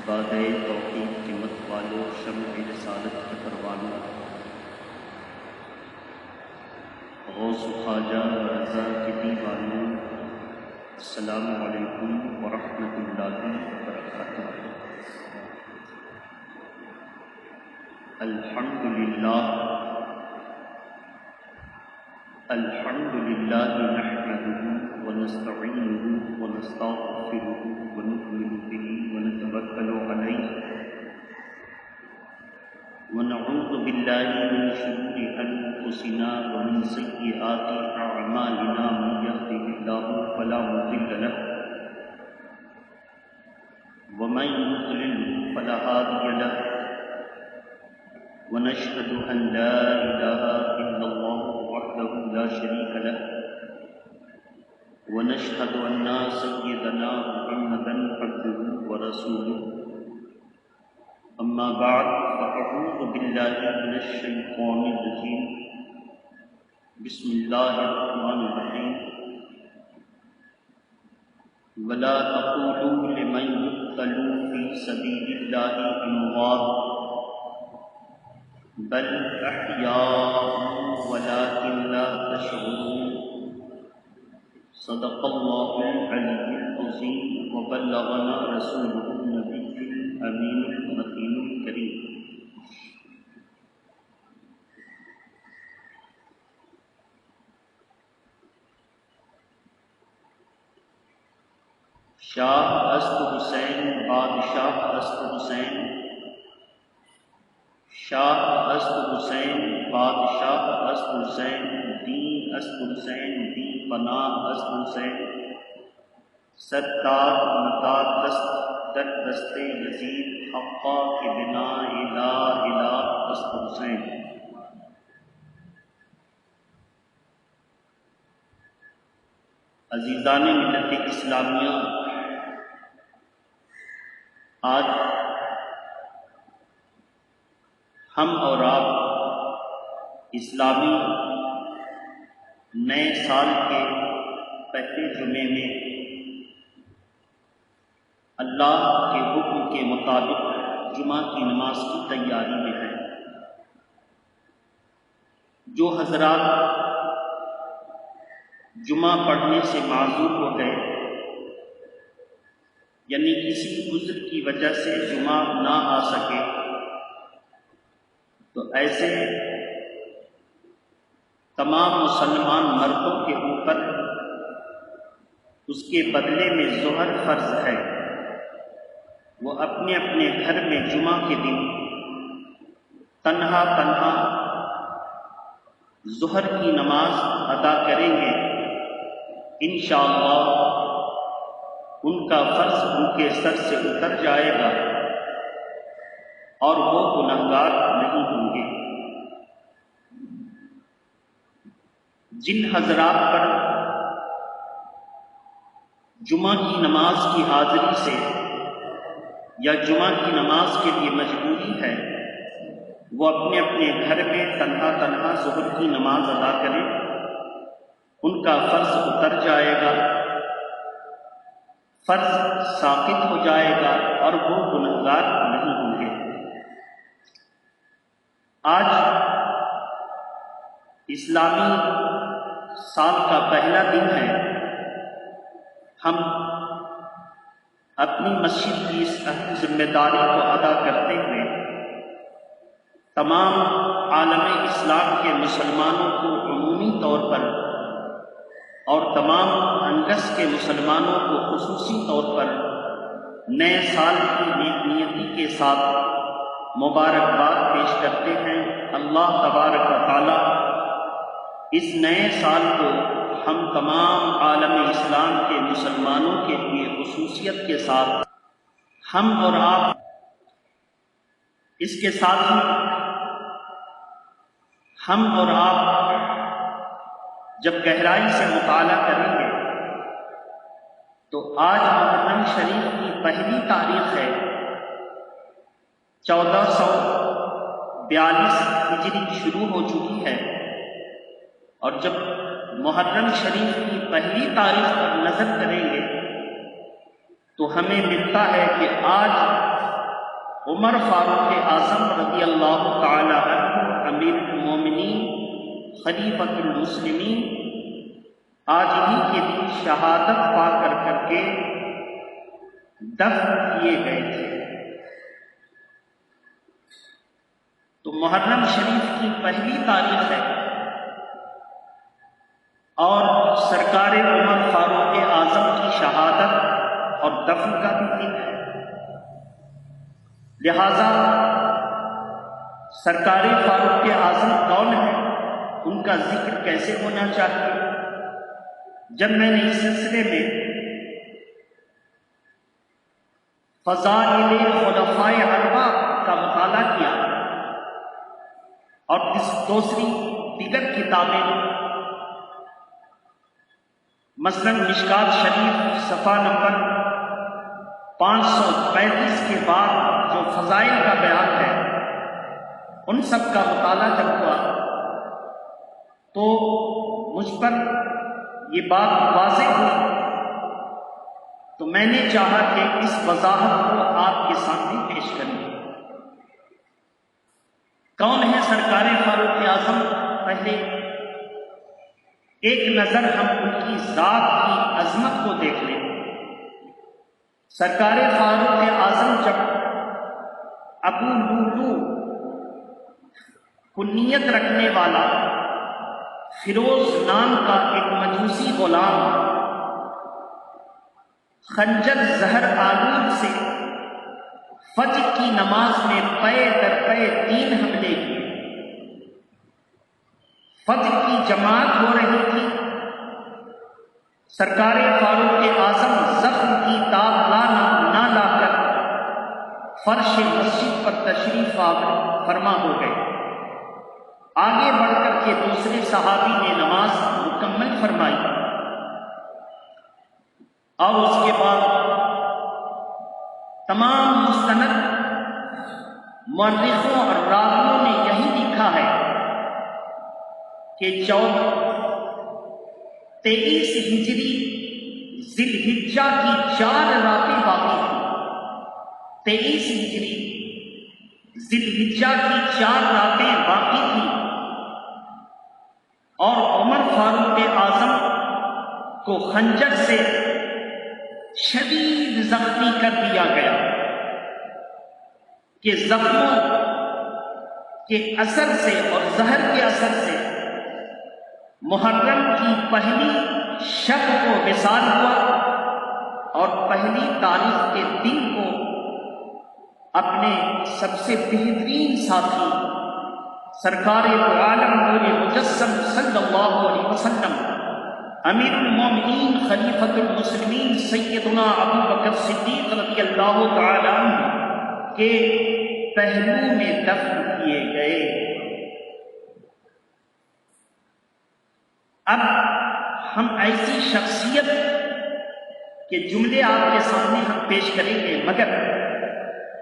بادِ توحید کے مت والو، شمع رسالت کے پروانوں، غوث خواجہ و رضا کے دیوانوں، السلام علیکم ورحمۃ اللہ وبرکاتہ۔ الحمدللہ نحمدہ ونستعینہ ونستغفرہ ونؤمن بہ ونتوکل علیہ ونعوذ باللہ من شرور انفسنا ومن سیئات اعمالنا، من یہدہ اللہ فلا مضل لہ ومن یضلل فلا ہادی لہ، ونشهد أن لا إله إلا الله وحده لا شريك له، ونشهد أن سيدنا محمدا عبده ورسوله، أما بعد فأعوذ بالله من الشيطان الرجيم، بسم الله الرحمن الرحيم، ولا تقولوا لمن يقتل في سبيل الله أموات بل احیاء ولکن لا تشعرون، صدق اللہ العلی العظیم وبلغنا رسولہ النبی الامین المتین الکریم۔ شاہ است حسین بادشاہ است حسین، شاہ است حسین بادشاہ است حسین، دین است حسین دی پناہ است حسین، ستار متا دست در دست یزید، حقا کے بنا الہ الہ است حسین۔ عزیزان ملت اسلامیہ، آج ہم اور آپ اسلامی نئے سال کے پہلے جمعے میں اللہ کے حکم کے مطابق جمعہ کی نماز کی تیاری میں ہیں۔ جو حضرات جمعہ پڑھنے سے معذور ہو گئے، یعنی کسی عذر کی وجہ سے جمعہ نہ آ سکے، تو ایسے تمام مسلمان مردوں کے اوپر اس کے بدلے میں ظہر فرض ہے، وہ اپنے اپنے گھر میں جمعہ کے دن تنہا ظہر کی نماز ادا کریں گے، انشاءاللہ ان کا فرض ان کے سر سے اتر جائے گا اور وہ گنہگار نہیں ہوں گے۔ جن حضرات پر جمعہ کی نماز کی حاضری سے یا جمعہ کی نماز کے لیے مجبوری ہے، وہ اپنے اپنے گھر میں تنہا ظہر کی نماز ادا کریں، ان کا فرض اتر جائے گا، فرض ساقط ہو جائے گا اور وہ گنہگار نہیں ہوں گے۔ آج اسلامی سال کا پہلا دن ہے، ہم اپنی مسجد کی اس اہم ذمہ داری کو ادا کرتے ہوئے تمام عالم اسلام کے مسلمانوں کو عمومی طور پر اور تمام انگس کے مسلمانوں کو خصوصی طور پر نئے سال کی نیک نیتی کے ساتھ مبارکباد پیش کرتے ہیں۔ اللہ تبارک و تعالی اس نئے سال کو ہم تمام عالم اسلام کے مسلمانوں کے لیے خصوصیت کے ساتھ ہم اور آپ اس کے ساتھ ہی ہم اور آپ جب گہرائی سے مطالعہ کریں گے تو آج محرم شریف کی پہلی تاریخ ہے، 1442 ہجری شروع ہو چکی ہے، اور جب محرم شریف کی پہلی تاریخ پر نظر کریں گے تو ہمیں ملتا ہے کہ آج عمر فاروق اعظم رضی اللہ تعالی عنہ امیر المومنین خلیفۃ المسلمین آج ہی کے دن شہادت پا کر کے دفن کیے گئے تھے۔ تو محرم شریف کی پہلی تاریخ ہے اور سرکار عمر فاروق اعظم کی شہادت اور دفن کا بھی دن ہے، لہذا سرکار فاروق اعظم کون ہے، ان کا ذکر کیسے ہونا چاہیے۔ جب میں نے اس سلسلے میں فضائل خلفائے اربعہ کا مطالعہ کیا اور دوسری دیگر کتابیں مثلا مشکات شریف صفحہ نمبر 535 کے بعد جو فضائل کا بیان ہے ان سب کا مطالعہ جب ہوا تو مجھ پر یہ بات واضح ہوئی، تو میں نے چاہا کہ اس وضاحت کو آپ کے سامنے پیش کروں۔ کون ہے سرکار فاروق اعظم؟ پہلے ایک نظر ہم ان کی ذات کی عظمت کو دیکھ لیں۔ سرکار فاروق اعظم جب ابو لولو کنیت رکھنے والا فیروز نام کا ایک مجوسی غلام خنجر زہر آلود سے فجر کی نماز میں پے در پے 3 حملے کیے، فجر کی جماعت ہو رہی تھی، سرکار فاروق اعظم زخم کی داغ نہ لا کر فرش مسجد پر تشریف فرما ہو گئے۔ آگے بڑھ کر کے دوسرے صحابی نے نماز مکمل فرمائی اور اس کے بعد تمام مستند مورخوں اور راویوں نے یہی لکھا ہے کہ 23 ہجری ذی الحجہ کی 4 راتیں باقی تھیں، 23 ہجری ذی الحجہ کی 4 راتیں باقی تھیں اور عمر فاروق اعظم کو خنجر سے شدید زخمی کر دیا گیا کہ زخموں کے اثر سے اور زہر کے اثر سے محرم کی پہلی شب کو وصال ہوا اور پہلی تاریخ کے دن کو اپنے سب سے بہترین ساتھی سرکار عالم نور مجسم صلی اللہ علیہ وسلم امیر المومنین خلیفۃ المسلمین سیدنا ابو بکر صدیق رضی اللہ تعالی عنہ کے پہلو میں دفن کیے گئے۔ اب ہم ایسی شخصیت کے جملے آپ کے سامنے ہم پیش کریں گے، مگر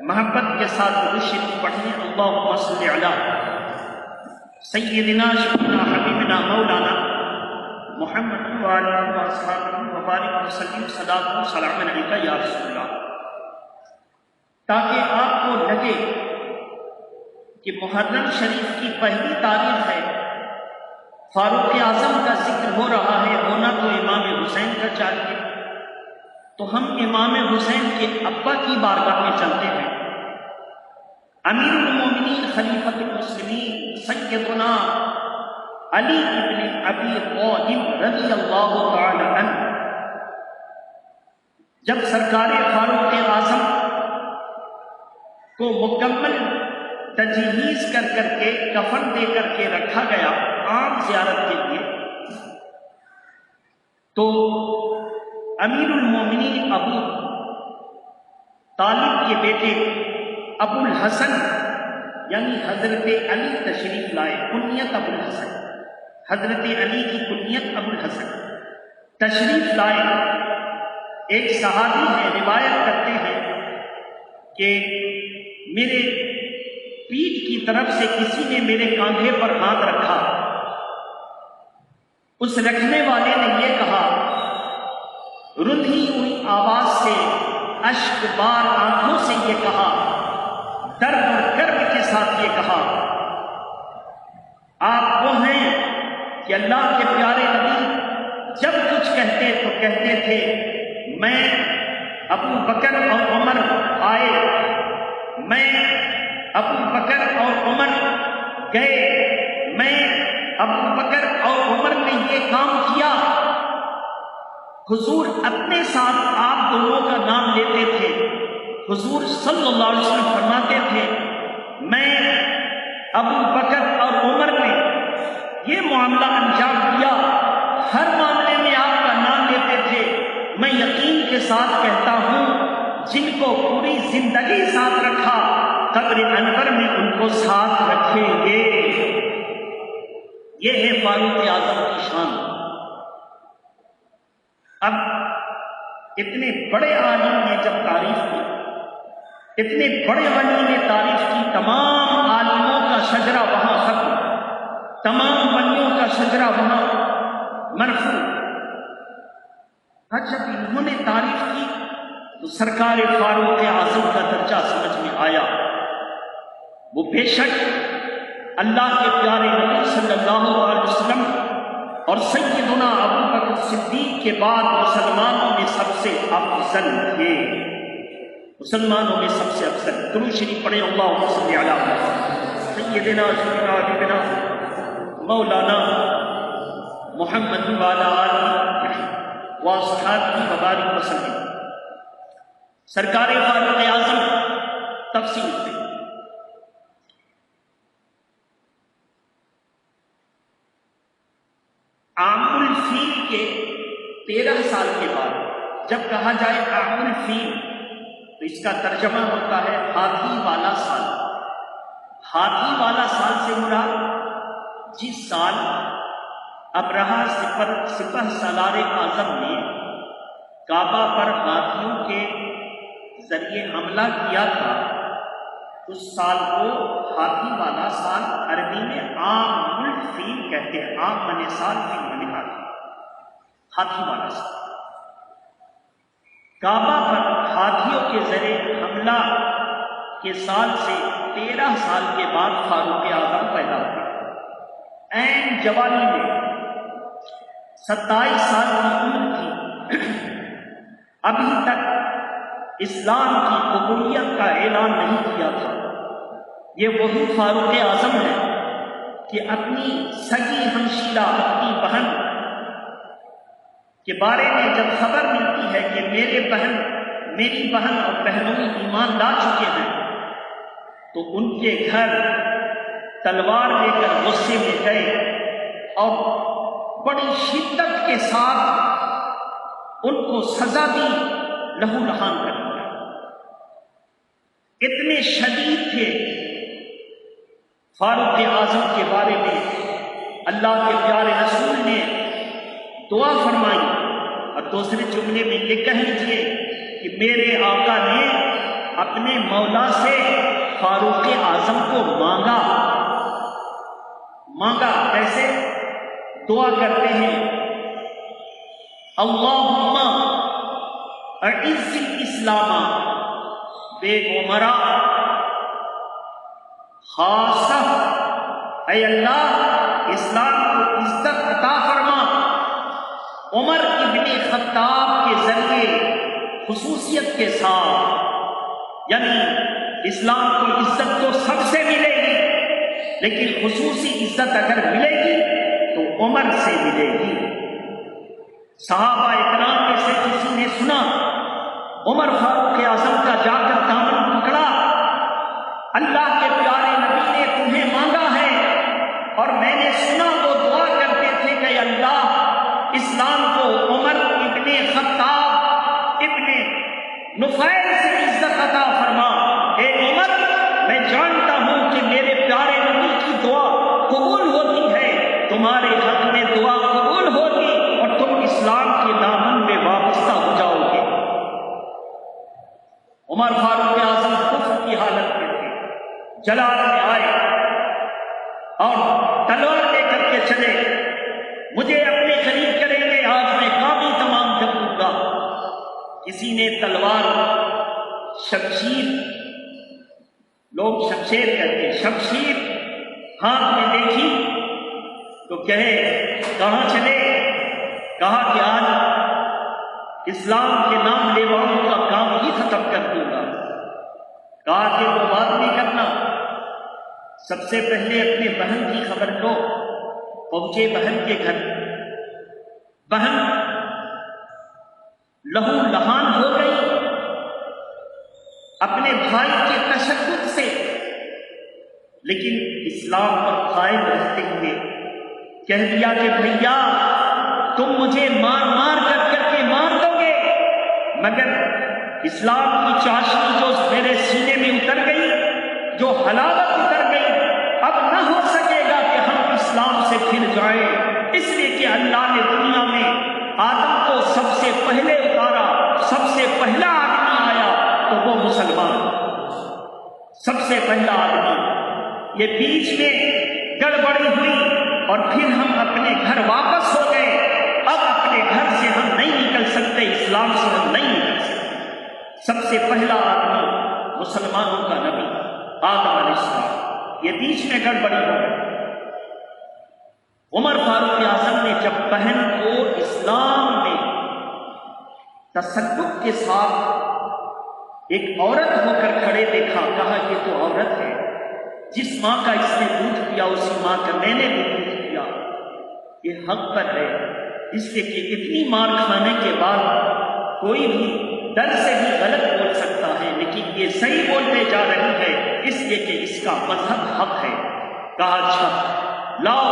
محبت کے ساتھ درود شریف پڑھیں۔ اللہم صل علی سیدنا شفیعنا حبیبنا مولانا محمد وعلیہ وآلہ وبارک وسلم صلاۃ و سلام علیکہ یا رسول اللہ، تاکہ آپ کو لگے کہ محرم شریف کی پہلی تاریخ ہے، فاروق اعظم کا ذکر ہو رہا ہے، ہونا تو امام حسین کا چاہیے، تو ہم امام حسین کے ابا کی بارگاہ میں چلتے ہیں۔ امیر المومنین خلیفۃ المسلمین سیدنا علی ابن ابی طالب رضی اللہ تعالی عنہ جب سرکار فاروق اعظم کو مکمل تجہیز کر کے کفن دے کر کے رکھا گیا عام زیارت کے لیے، تو امیر المومنین ابو طالب کے بیٹے ابو الحسن یعنی حضرت علی تشریف لائے، کنیت ابو الحسن، حضرت علی کی کنیت ابو الحسن تشریف لائے۔ ایک صحابی ہے، روایت کرتے ہیں کہ میرے پیٹھ کی طرف سے کسی نے میرے کاندھے پر ہاتھ رکھا، اس رکھنے والے نے یہ کہا رندھی ہوئی آواز سے، اشک بار آنکھوں سے یہ کہا درد اور کرب کے ساتھ یہ کہا، آپ وہ ہیں کہ اللہ کے پیارے نبی جب کچھ کہتے تو کہتے تھے میں ابو بکر اور عمر آئے، میں ابو بکر اور عمر گئے، میں ابو بکر اور عمر نے یہ کام کیا۔ حضور اپنے ساتھ آپ دونوں کا نام لیتے تھے۔ حضور صلی اللہ علیہ وسلم فرماتے تھے میں ابو بکر اور عمر نے یہ معاملہ انجام دیا، ہر معاملے میں آپ کا نام لیتے تھے۔ میں یقین کے ساتھ کہتا ہوں جن کو پوری زندگی ساتھ رکھا، قبر انور میں ان کو ساتھ رکھیں گے۔ یہ ہے فاروق اعظم کی شان۔ اب اتنے بڑے عالم نے جب تعریف کی، اتنے بڑے ولی نے تعریف کی، تمام عالموں کا شجرہ وہاں ختم، تمام ولیوں کا شجرہ وہاں مرفوع۔ جب انہوں نے تعریف کی تو سرکار فاروق اعظم کا درجہ سمجھ میں آیا۔ وہ بے شک اللہ کے پیارے نبی صلی اللہ علیہ وسلم اور سیدنا ابو بکر صدیق کے بعد مسلمانوں میں سب سے افضل تھے، مسلمانوں میں سب سے افضل۔ درود شریف پڑھیں، اللہم صلی علی سیدنا سیدنا حبیبنا مولانا محمد وعلی آلہ واصحابہ وبارک وسلم۔ سرکار فاروق اعظم تفصیل میں عام الفیل کے 13 سال کے بعد جب کہا جائے عام الفیل تو اس کا ترجمہ ہوتا ہے ہاتھی والا سال۔ ہاتھی والا سال سے مراد جس سال ابرہہ سپہ سالار اعظم نے کعبہ پر ہاتھیوں کے ذریعے حملہ کیا تھا، اس سال کو ہاتھی والا سال عربی میں عام الفیل کہتے ہیں۔ عام منے سال، فیل منے ہاتھی، ہاتھی والا سال۔ کعبہ پر ہاتھیوں کے ذریعے حملہ کے سال سے 13 سال کے بعد فاروق اعظم پیدا ہوئے۔ عین جوانی میں 27 سال کی عمر تھی، ابھی تک اسلام کی قبولیت کا اعلان نہیں کیا تھا۔ یہ وہی فاروق اعظم ہے کہ اپنی سگی ہمشیرہ اپنی بہن کے بارے میں جب خبر ملتی ہے کہ میری بہن اور بہنوئی ایمان لا چکے ہیں، تو ان کے گھر تلوار لے کر غصے میں گئے اور بڑی شدت کے ساتھ ان کو سزا دی، لہو لہان کر دیا۔ اتنے شدید تھے فاروق اعظم کے بارے میں اللہ کے پیارے رسول نے دعا فرمائی، اور دوسرے جملے میں یہ کہہ لیجیے کہ میرے آقا نے اپنے مولا سے فاروق اعظم کو مانگا کیسے؟ دعا کرتے ہیں اللہم اعز الاسلام بے عمرہ خاصہ، اے اللہ اسلام کو عزت عطا فرما، عمر ابن خطاب کے ذریعے خصوصیت کے ساتھ، یعنی اسلام کو عزت تو سب سے ملے گی، لیکن خصوصی عزت اگر ملے گی تو عمر سے ملے گی۔ صحابہ اکرام میں سے کسی نے سنا عمر فاروق اعظم کا جا کر دامن پکڑا، اللہ کے پیارے نبی نے تمہیں مانگا ہے، اور میں نے سنا وہ دعا کرتے تھے کہ اللہ اسلام کو عمر ابن خطاب ابن نفیل سے عزت عطا فرما۔ اے عمر، میں جانتا ہوں کہ میرے پیارے نبی کی دعا قبول ہوتی ہے، تمہارے حق میں دعا قبول ہوگی اور تم اسلام کے دامن میں وابستہ ہو جاؤ گے۔ عمر فاروق اعظم کفر کی حالت میں تھے، جلال میں آئے اور تلوار لے کر کے چلے، مجھے اپنے قریب کریں گے، آج میں کام ہی تمام کر دوں گا۔ کسی نے تلوار، شمشیر لوگ شمشیر کہتے ہیں، شمشیر ہاتھ میں دیکھی تو کہے کہاں چلے؟ کہا کہ آج اسلام کے نام لیواؤں کا کام ہی ختم کر دوں گا۔ کہا کہ وہ بات نہیں کرنا، سب سے پہلے اپنے بہن کی خبر لو۔ پہنچے بہن کے گھر، بہن لہو لہان ہو گئی اپنے بھائی کے تشدد سے، لیکن اسلام پر قائم رہتے ہوئے کہہ دیا کہ بھیا تم مجھے مار مار کر کے مار دو گے، مگر اسلام کی چاشنی جو میرے سینے میں اتر گئی، جو حلاوت اتر گئی، اب نہ ہو سکے گا کہ ہم اسلام سے پھر جائیں، اس لیے کہ اللہ نے دنیا میں آدم کو سب سے پہلے اتارا، سب سے پہلا آدمی آیا تو وہ مسلمان، سب سے پہلا آدمی۔ یہ بیچ میں گڑبڑی ہوئی اور پھر ہم اپنے گھر واپس ہو گئے، اب اپنے گھر سے ہم نہیں نکل سکتے، اسلام سے ہم نہیں نکل سکتے۔ سب سے پہلا آدمی مسلمانوں کا نبی آدم علیہ السلام، یہ بیچ میں گڑبڑی ہو گئی۔ عمر فاروق اعظم نے جب بہن کو اسلام میں تشدد کے ساتھ ایک عورت ہو کر کھڑے دیکھا، کہا یہ تو عورت ہے، جس ماں کا اس نے دودھ پیا اسی ماں کا میں نے بھی دودھ پیا، یہ حق پر ہے، اس لیے کہ اتنی مار کھانے کے بعد کوئی بھی ڈر سے بھی غلط بول سکتا ہے، لیکن یہ صحیح بولتے جا رہی ہے اس لیے کہ اس کا مذہب حق ہے۔ کہا اچھا لاؤ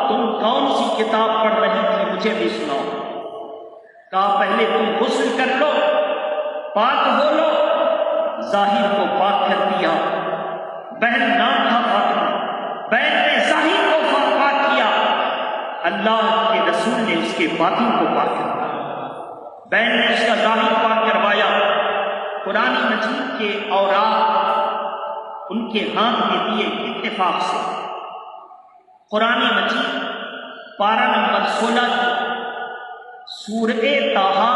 تم کون سی کتاب پڑھ رہی تھی مجھے بھی سناؤ۔ کہا پہلے تم غسل کر لو، پاک ہو لو۔ ظاہر کو پاک کر دیا، بہن نام تھا فاطمہ، بہن نے ظاہر کو پاک کیا، اللہ کے رسول نے اس کے باطن کو پاک کر دیا۔ بہن نے اس کا ظاہر پاک کروایا، قرآن مجید کے اوراق ان کے ہاتھ میں دیے اتفاق سے۔ قرآن مجید پارہ نمبر 16 سورہ طٰہٰ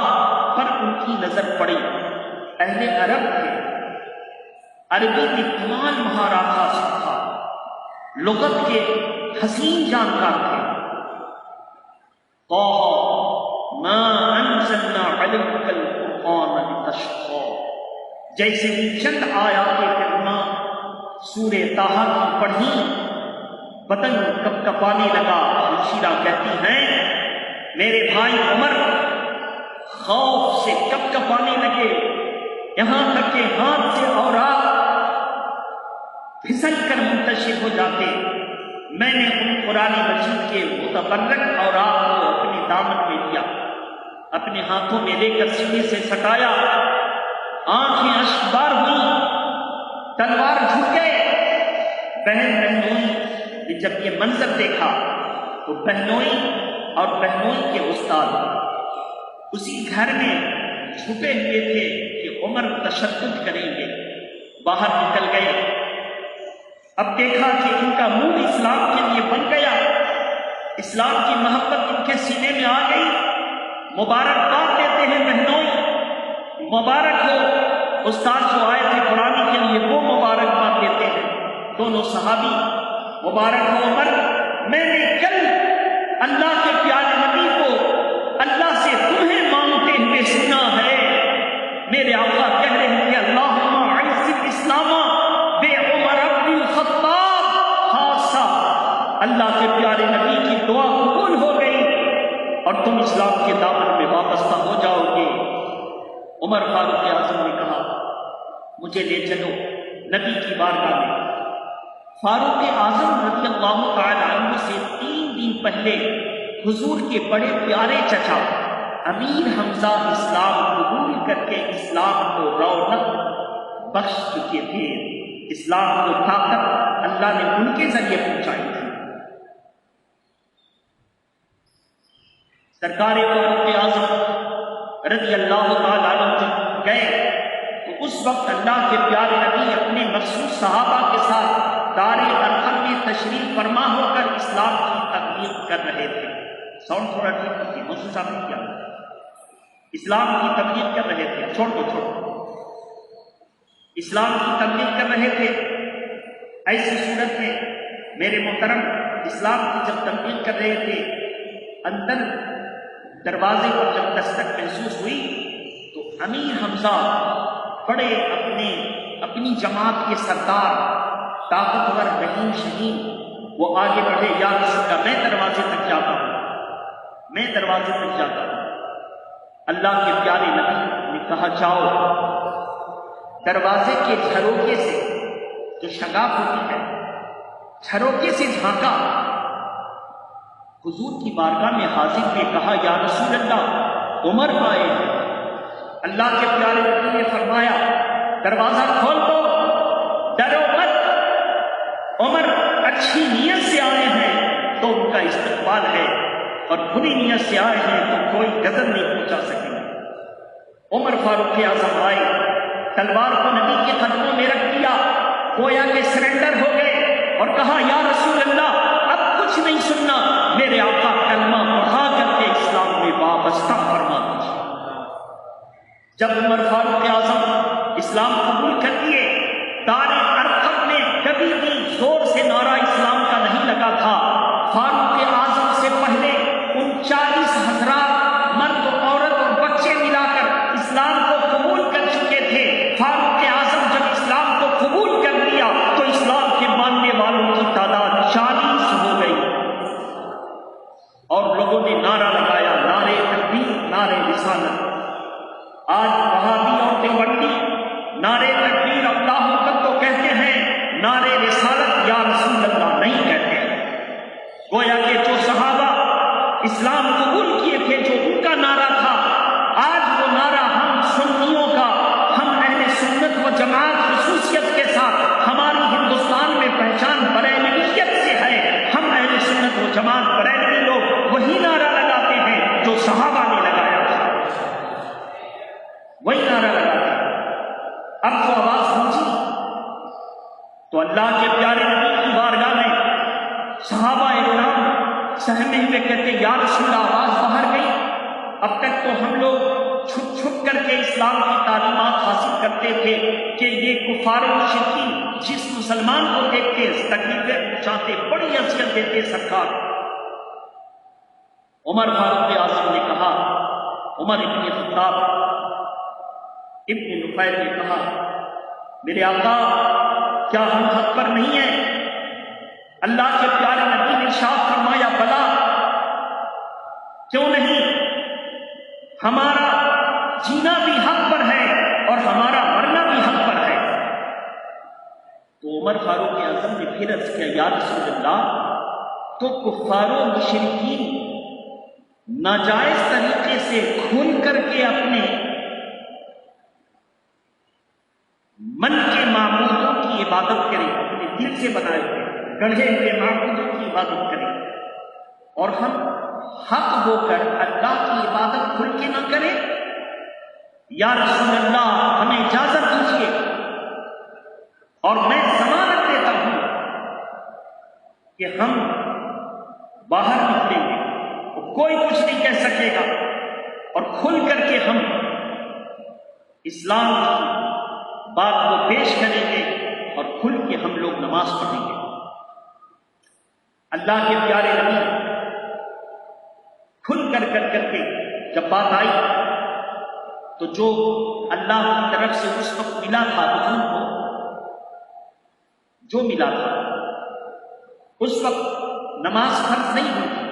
پر ان کی نظر پڑی۔ اہل عرب تھے، عربی کی تمام مہارات حاصل تھا، لغت کے حسین جانکار تھے۔ طٰہٰ ما انزلنا علیک القرآن لتشقیٰ، جیسے ہی چند آیات کریمہ سورہ طٰہٰ کی پڑھی، بدن کپ کپانے لگا۔ شیرہ کہتی ہیں میرے بھائی عمر خوف سے کپ کپانے لگے، یہاں تک کہ ہاتھ سے اوراق پھسل کر منتشر ہو جاتے۔ میں نے ان قرآن مجید کے متبرک اوراق کو اپنے دامن میں لیا، اپنے ہاتھوں میں لے کر سینے سے سٹایا، آنکھیں اشکبار ہوئی، تلوار جھک گئے۔ بہن بہنوئی نے جب یہ منظر دیکھا تو بہنوئی اور بہنوئی کے استاد اسی گھر میں چھپے ہوئے تھے کہ عمر تشدد کریں گے، باہر نکل گئے۔ اب دیکھا کہ ان کا منہ اسلام کے لیے بن گیا، اسلام کی محبت ان کے سینے میں آ گئی۔ مبارکباد دیتے ہیں بہنوئی، مبارک ہو۔ استاد جو آئے تھے قرآن کے لیے وہ مبارکباد دیتے ہیں، دونوں صحابی۔ مبارک ہو عمر، میں نے کل اللہ کے پیارے نبی کو اللہ سے تمہیں مانگتے ہوئے سنا ہے۔ میرے آقا کہہ رہے تھے اللہم اعز الاسلام بے عمر بن الخطاب خاصہ۔ اللہ کے پیارے نبی کی دعا قبول ہو گئی اور تم اسلام کے دامن میں وابستہ ہو جاؤ گے۔ عمر فاروق اعظم نے کہا مجھے لے چلو نبی کی بارگاہ میں۔ فاروق اعظم رضی اللہ تعالی عنہ سے 3 دن پہلے حضور کے بڑے پیارے چچا امیر حمزہ اسلام قبول کر کے اسلام کو رونق بخش چکے تھے، اسلام کو طاقت اللہ نے ان کے ذریعے پہنچائی تھی۔ سرکار فاروق اعظم رضی اللہ تعالی عنہ جب گئے تو اس وقت اللہ کے پیارے نبی اپنے مخصوص صحابہ کے ساتھ دار ارقم میں تشریف فرما ہو کر اسلام کی تبلیغ کر رہے تھے۔ ساؤنڈ تھوڑا ٹھیک ہوتی، محسوس آپ نے کیا؟ اسلام کی تبلیغ کر رہے تھے، چھوڑ دو اسلام کی تبلیغ کر رہے تھے۔ ایسی صورت میں میرے محترم اسلام کی جب تبلیغ کر رہے تھے، اندر دروازے پر جب دستک محسوس ہوئی تو امیر حمزہ بڑے اپنی جماعت کے سردار، طاقتور رحیم شہین، وہ آگے بڑھے، یا رسول اللہ میں دروازے تک جاتا ہوں، میں دروازے تک جاتا ہوں۔ اللہ کے پیارے نبی نے کہا جاؤ۔ دروازے کے جھروکے سے جو شگاف ہوتی ہے، جھروکے سے جھانکا، حضور کی بارگاہ میں حاضر ہوئے، کہا یا رسول اللہ عمر آئے ہیں۔ اللہ کے پیارے نبی نے فرمایا دروازہ کھول دو، ڈرو مت، عمر اچھی نیت سے آئے ہیں تو ان کا استقبال ہے، اور بری نیت سے آئے ہیں تو کوئی غضب نہیں پہنچا سکے گا۔ عمر فاروق اعظم آئے، تلوار کو نبی کے قدموں میں رکھ دیا، گویا کہ سرنڈر ہو گئے، اور کہا یا رسول اللہ اب کچھ نہیں سننا، میرے آقا کلمہ پڑھا کر کے اسلام میں وابستہ فرما دیجیے۔ جب عمر فاروق اعظم اسلام قبول کر لیے، دار ارقم میں کبھی بھی زور سے نعرہ اسلام کا نہیں لگا تھا۔ فاروق اعظم سے پہلے 39,000 مرد، عورت اور بچے ملا کر اسلام کو قبول کر چکے تھے۔ فاروق اعظم جب اسلام کو قبول کر لیا تو اسلام کے ماننے والوں کی تعداد 40 ہو گئی، اور لوگوں نے نعرہ لگایا، نعرے تکبیر، نعرے رسالت۔ آج وہابی اور دیوبندی نعرے تکبیر اللہ اکبر تو کہتے ہیں، نعرے رسالت یا رسول اللہ نہیں کہتے ہیں۔ گویا کہ جو صحابہ اسلام قبول کیے تھے، جو ان کا نعرہ تھا، آج وہ نعرہ ہم سنیوں کا، ہم اہل سنت و جماعت خصوصیت کے ساتھ ہماری ہندوستان میں پہچان بریلویت سے ہے۔ ہم اہل سنت و جماعت بریلوی لوگ وہی نعرہ لگاتے ہیں جو صحابہ نے لگایا تھا، وہی نعرہ لگاتے ہیں۔ اب جو آواز گونجی تو اللہ کے پیارے نبی کی بارگاہ میں صحابہ اکرام سہمے ہوئے کہتے یا رسول اللہ آواز باہر گئی۔ اب تک تو ہم لوگ چھپ چھپ کر کے اسلام کی تعلیمات حاصل کرتے تھے کہ یہ کفار و مشرکین جس مسلمان کو دیکھتے تکلیفیں پہنچاتے، بڑی اذیت دیتے سرکار۔ عمر فاروق اعظم نے کہا، عمر ابن خطاب ابن نفیل نے کہا میرے آقا کیا ہم حق پر نہیں ہیں؟ اللہ کے پیارے نبی نے ارشاد فرمایا بلا، کیوں نہیں، ہمارا جینا بھی حق پر ہے اور ہمارا مرنا بھی حق پر ہے۔ تو عمر فاروق اعظم نے پھر عرض کیا یا رسول اللہ تو کفار و مشرکین ناجائز طریقے سے کھل کر کے اپنے من کے معبودوں کی عبادت کریں، اپنے دل سے بنائے ہوئے گڑھے ہوئے معبودوں کی عبادت کریں، اور ہم حق ہو کر اللہ کی عبادت کھل کے نہ کریں؟ یا رسول اللہ ہمیں اجازت دیجیے، اور میں ضمانت دیتا ہوں کہ ہم باہر نکلیں گے تو کوئی کچھ نہیں کہہ سکے گا، اور کھل کر کے ہم اسلام کی بات کو پیش کریں گے، اور کھل کے ہم لوگ نماز پڑھیں گے۔ اللہ کے پیارے نبی کھل کر کے جب بات آئی تو جو اللہ کی طرف سے اس وقت ملا تھا حضور کو، جو ملا تھا اس وقت نماز فرض نہیں ہوئی تھی،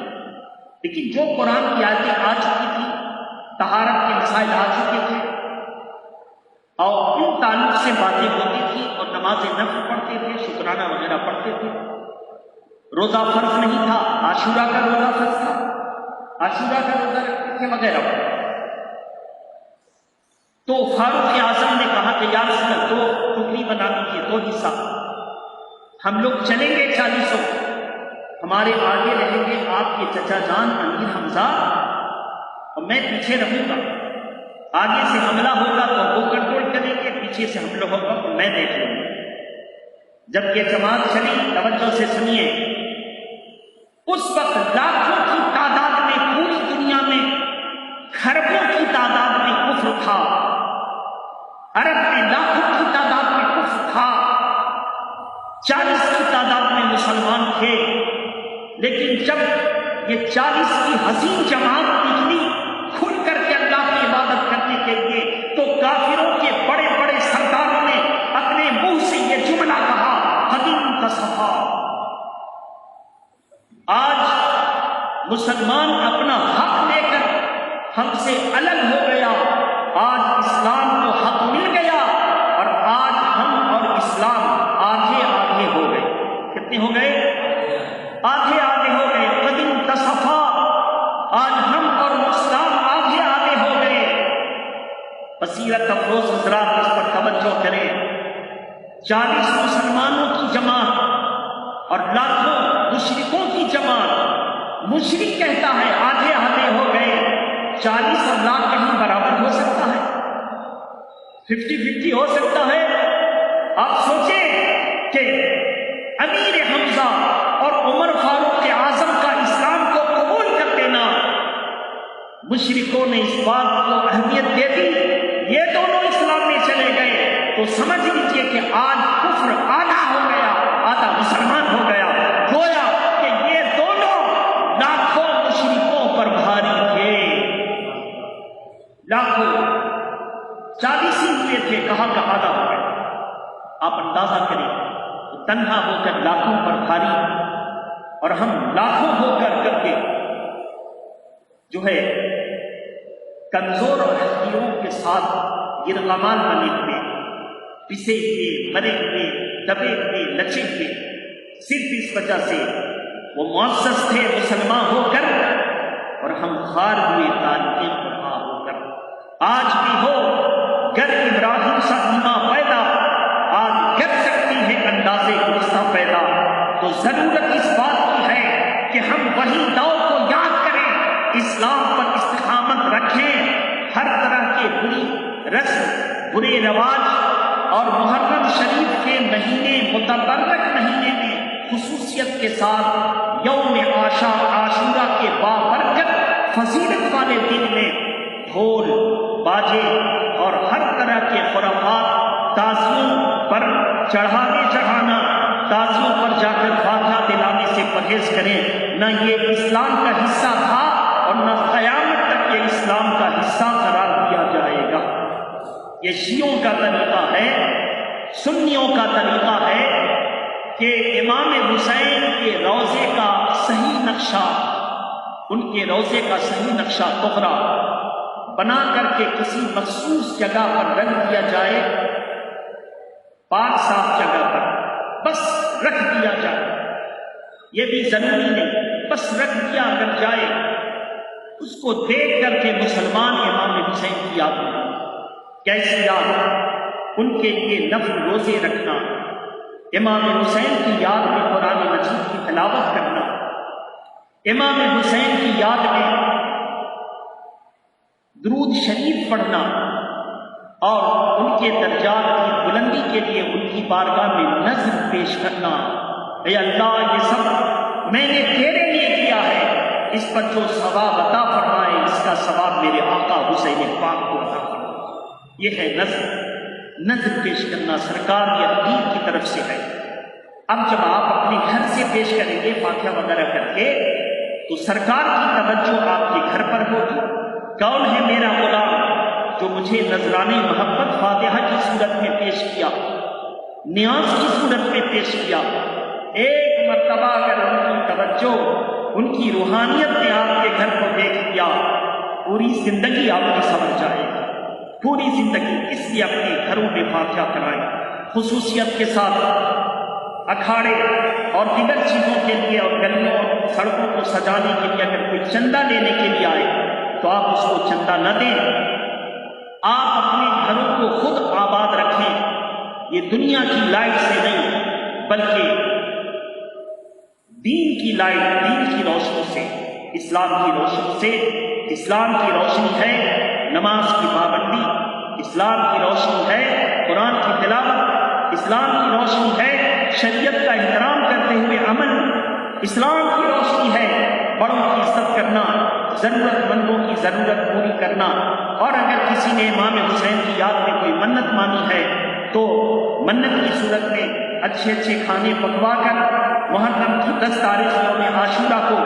لیکن جو قرآن کی آیتیں آ چکی تھی، طہارت کے مسائل آ چکے تھے، اور ان تعلق سے باتیں ہوتی تھی، اور نماز نفل پڑھتے تھے، شکرانہ وغیرہ پڑھتے تھے۔ روزہ فرض نہیں تھا، عاشورہ کا روزہ فرض تھا، عاشورہ کا روزہ رکھتے تھے وغیرہ۔ تو فاروق اعظم نے کہا کہ یا رسول اللہ دو ٹکڑی بنا دیجیے، دو حصہ، ہم لوگ چلیں گے 40 ہمارے آگے رہیں گے آپ کے چچا جان امیر حمزہ، اور میں پیچھے رہوں گا، آگے سے حملہ ہوگا تو وہ کنٹرول کریں گے، پیچھے سے حملہ ہوگا تو میں دیکھ لوں گا۔ جب یہ جماعت چلی، توجہ سے سنیے، اس وقت لاکھوں کی تعداد میں پوری دنیا میں، خربوں کی تعداد میں کفر تھا، عرب میں لاکھوں کی تعداد میں کفر تھا، 40 کی تعداد میں مسلمان تھے، لیکن جب یہ 40 کی حسین جماعت نکلی کھل کر کے اللہ کی عبادت کرنے کے لیے، تو کافروں کے بڑے بڑے سرداروں نے اپنے منہ سے یہ جملہ کہا، قدیم تصفا۔ آج مسلمان اپنا حق لے کر ہم سے الگ ہو گیا، آج اسلام کو حق مل گیا اور آج ہم اور اسلام آدھے آدھے ہو گئے۔ کتنے ہو گئے؟ آدھے آدھے ہو گئے۔ قدیم تصفا، آج ہم اور اسلام آدھے آدھے ہو گئے۔ بصیرت افروز حضرات اس پر توجہ کریں، 40 مسلمانوں کی جماعت اور لاکھوں مشرکوں کی جماعت۔ مشرک کہتا ہے آدھے آدھے ہو گئے، 40 اور لاکھ کہیں برابر ہو سکتا ہے؟ 50-50 ہو سکتا ہے؟ آپ سوچیں کہ امیر حمزہ اور عمر فاروق اعظم کا اسلام کو قبول کر لینا، مشرکوں نے اس بات کو اہمیت دے دی، یہ دونوں اسلام میں چلے گئے، تو سمجھ لیجئے کہ آج کفر آدھا ہو گیا، آدھا مسلمان ہو گیا۔ گویا کہ یہ دونوں لاکھوں مشرکوں پر بھاری تھے، لاکھوں، 40 ہی ہوئے تھے، کہاں کا آدھا ہو گیا۔ آپ اندازہ کریں، تنہا ہو کر لاکھوں پر بھاری، اور ہم لاکھوں ہو کر کے جو ہے کمزور اور حقیروں کے ساتھ یرغمال بنے ہوئے، پسے ہوئے، مرے ہوئے، دبے ہوئے، لچے ہوئے، صرف اس وجہ سے وہ معزز تھے مسلمان ہو کر، اور ہم خار ہوئے تاریخیں پڑھا ہو کر۔ آج بھی ہو گر ابراہیم سا ایمان پیدا، آج گر سکتی ہے اندازے گزشتہ پیدا، تو ضرورت اس بات کی ہے کہ ہم وہی دور کو یاد کریں، اسلام پر استقامت رکھیں، ہر طرح کے بری رسم، برے رواج اور محرم شریف کے مہینے، متبرک مہینے میں خصوصیت کے ساتھ یوم عاشورہ کے بابرکت فضیلت والے دن میں ڈھول باجے اور ہر طرح کے خرافات، تعزیوں پر چڑھانا، تعزیوں پر جا کر فاتحہ دلانے سے پرہیز کریں۔ نہ یہ اسلام کا حصہ تھا اور نہ قیامت تک یہ اسلام کا حصہ قرار دیا جائے گا۔ یہ شیعوں کا طریقہ ہے، سنیوں کا طریقہ ہے کہ امام حسین کے روضے کا صحیح نقشہ، ان کے روضے کا صحیح نقشہ تغرا بنا کر کے کسی مخصوص جگہ پر رکھ دیا جائے، پاک صاف جگہ پر بس رکھ دیا جائے، یہ بھی ضروری نہیں، بس رکھ دیا اگر جائے، اس کو دیکھ کر کے مسلمان امام حسین کی یاد میں کیسی یاد، ان کے لیے نفل روزے رکھنا، امام حسین کی یاد میں قرآن مجید کی تلاوت کرنا، امام حسین کی یاد میں درود شریف پڑھنا، اور ان کے درجات کی بلندی کے لیے ان کی بارگاہ میں نذر پیش کرنا، اے اللہ یہ سب میں نے تیرے لیے کیا ہے، اس پر جو ثواب عطا فرمائے اس کا ثواب میرے آقا حسین پاک کو عطا فرمائے۔ یہ ہے نذر پیش کرنا، سرکار کی حبیب کی طرف سے ہے۔ اب جب آپ اپنے گھر سے پیش کریں گے فاتحہ وغیرہ کر کے، تو سرکار کی توجہ آپ کے گھر پر ہوگی، کون ہے میرا غلام جو مجھے نذرانہ محبت فاتحہ کی صورت میں پیش کیا، نیاز کی صورت میں پیش کیا۔ ایک مرتبہ اگر ان کی توجہ، ان کی روحانیت نے آپ کے گھر کو دیکھ لیا، پوری زندگی آپ کی سمجھ جائے گی، پوری زندگی۔ اس لیے اپنے گھروں میں فاتحہ کرائیں، خصوصیت کے ساتھ اکھاڑے اور دیگر چیزوں کے لیے اور گلیوں اور سڑکوں کو سجانے کے لیے اگر کوئی چندہ لینے کے لیے آئے تو آپ اس کو چندہ نہ دیں، آپ اپنے گھروں کو خود آباد رکھیں، یہ دنیا کی لائٹ سے نہیں بلکہ دین کی لائٹ، دین کی روشنی سے، اسلام کی روشنی سے۔ اسلام کی روشنی ہے نماز کی پابندی، اسلام کی روشنی ہے قرآن کی تلاوت، اسلام کی روشنی ہے شریعت کا احترام کرتے ہوئے عمل، اسلام کی روشنی ہے بڑوں کی عزت کرنا، ضرورت مندوں کی ضرورت پوری کرنا، اور اگر کسی نے امام حسین کی یاد میں کوئی منت مانی ہے تو منت کی صورت میں اچھے اچھے کھانے پکوا کر محرم کی 10 تاریخ یوم عاشورہ کو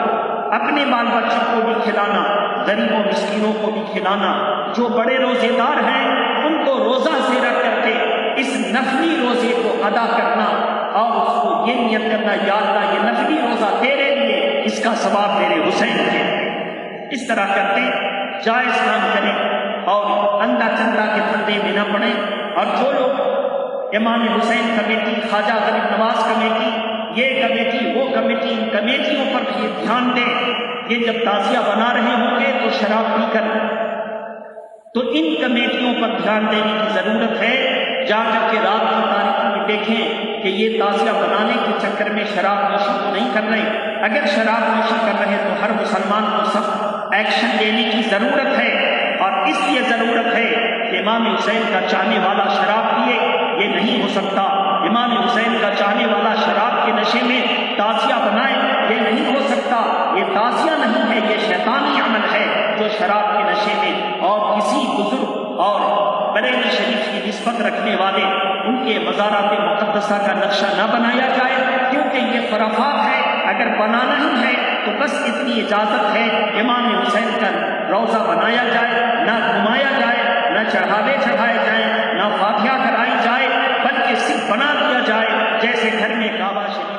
اپنے بال بچوں کو بھی کھلانا، غریبوں مسکینوں کو بھی کھلانا، جو بڑے روزے دار ہیں ان کو روزہ سے رکھ کر کے اس نفلی روزے کو ادا کرنا اور اس کو یہ نیت کرنا، یا اللہ یہ نفلی روزہ تیرے لیے، اس کا ثواب میرے حسین کے۔ اس طرح کرتے جائز کام کریں اور اندھا چندہ کے پھندے میں نہ پڑیں۔ اور جو لوگ امام حسین کمیٹی، خواجہ غریب نواز کمیٹی، یہ کمیٹی وہ کمیٹی، ان کمیٹیوں پر بھی دھیان دیں۔ یہ جب تعزیہ بنا رہے ہوں گے تو شراب پی کر، تو ان کمیٹیوں پر دھیان دینے کی ضرورت ہے۔ جا کر کے رات کی تاریکی میں دیکھیں کہ یہ تعزیہ بنانے کے چکر میں شراب نوشی تو نہیں کر رہے۔ اگر شراب نوشی کر رہے تو ہر مسلمان کو سخت ایکشن لینے کی ضرورت ہے، اور اس لیے ضرورت ہے کہ امام حسین کا چاہنے والا شراب پیے، یہ نہیں ہو سکتا۔ امام حسین کا چاہنے والا شراب کے نشے میں تعزیہ بنائے، یہ نہیں ہو سکتا۔ یہ تعزیہ نہیں ہے، یہ شیطانی عمل ہے جو شراب کے نشے میں اور کسی بزرگ اور بریلی شریف کی نسبت رکھنے والے ان کے مزارات مقدسہ کا نقشہ نہ بنایا جائے، کیونکہ یہ خرافات ہے۔ اگر بنانا ہی ہے تو بس اتنی اجازت ہے، امام حسین کا روضہ بنایا جائے، نہ گھمایا جائے، نہ چڑھاوے چڑھائے جائیں، نہ فاتحہ کرائی جائے، بلکہ صرف بنا دیا جائے جیسے گھر میں کعبہ شریف